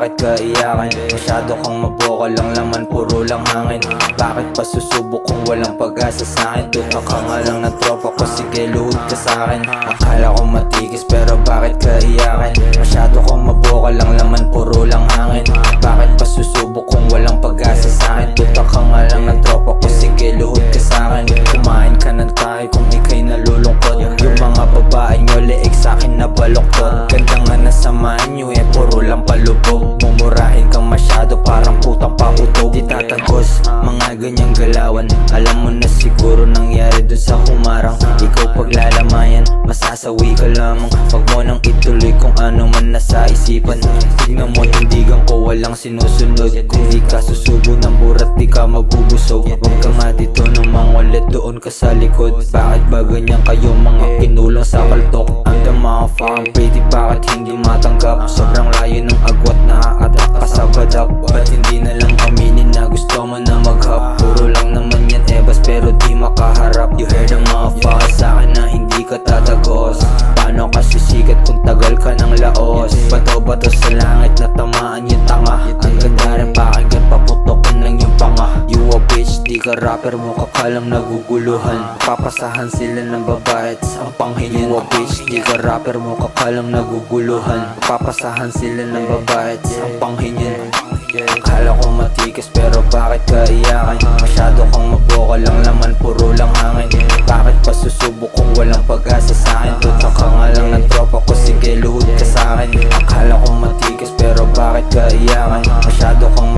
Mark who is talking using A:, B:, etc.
A: bakit ka iyakin? Masyado kang maboka lang laman, puro lang hangin. Bakit pa susubok kung walang pag-asa sa'kin? Tuta ka nga lang ng tropa ko, sige luhod ka sa'kin. Akala ko matigis pero bakit ka iyakin? Masyado kang maboka lang laman, puro lang hangin. Bakit pa susubok kung walang pag-asa sa'kin? Tuta ka nga lang ng tropa ko, sige luhod ka sa'kin. Kumain ka ng tayo kung ika'y nalulungkot. Yung mga babae nyo leeg sa'kin na baloktot. Ganda nga nasamahan nyo puro lang palubog. Mumurahin kang masyado parang putang pautog. Di tatagos mga ganyang galawan. Alam mo na siguro nangyari dun sa humarang. Ikaw paglalamayan, masasawi ka lamang. Wag mo nang ituloy kung ano man nasa isipan. Tignan mo tindigan ko walang sinusunod. Kung di ka susubo ng burat di ka mabubusog. Wag ka nga dito nung mangulit, doon ka sa likod. Bakit ba ganyan kayo mga kinulang sa kaltok? Ang mga fucking pretty, bakit hindi matanggap? Sobrang layo ng agwat, na-attack ka sa badak. Ba't hindi na lang aminin na gusto mo na mag-hop? Puro lang naman yan ebas pero di makaharap. You heard ang mga fuck sa'kin na hindi ka tatagos. Paano ka sisikat kung tagal ka ng laos? Bato-bato sa langit na tamaan yung tanga. Ang ganda rin pakinggan, paputokin lang yung panga. You a bitch, di ka rapper mo kakalang naguguluhan. Papasahan sila ng babae sa panghingin. You a bitch, di ka rapper mo kakalang naguguluhan. Papasahan sila ng babae sa panghingin. Akala ko matikas pero bakit ka iyakin? Masyado kang maboka lang laman, puro lang hangin. Bakit pa susubok kung walang pag-asa sa'kin? Tuta ka nga lang ng tropa ko, sige luhod ka sa'kin. Akala ko matikas pero bakit ka iyakin? Masyado kang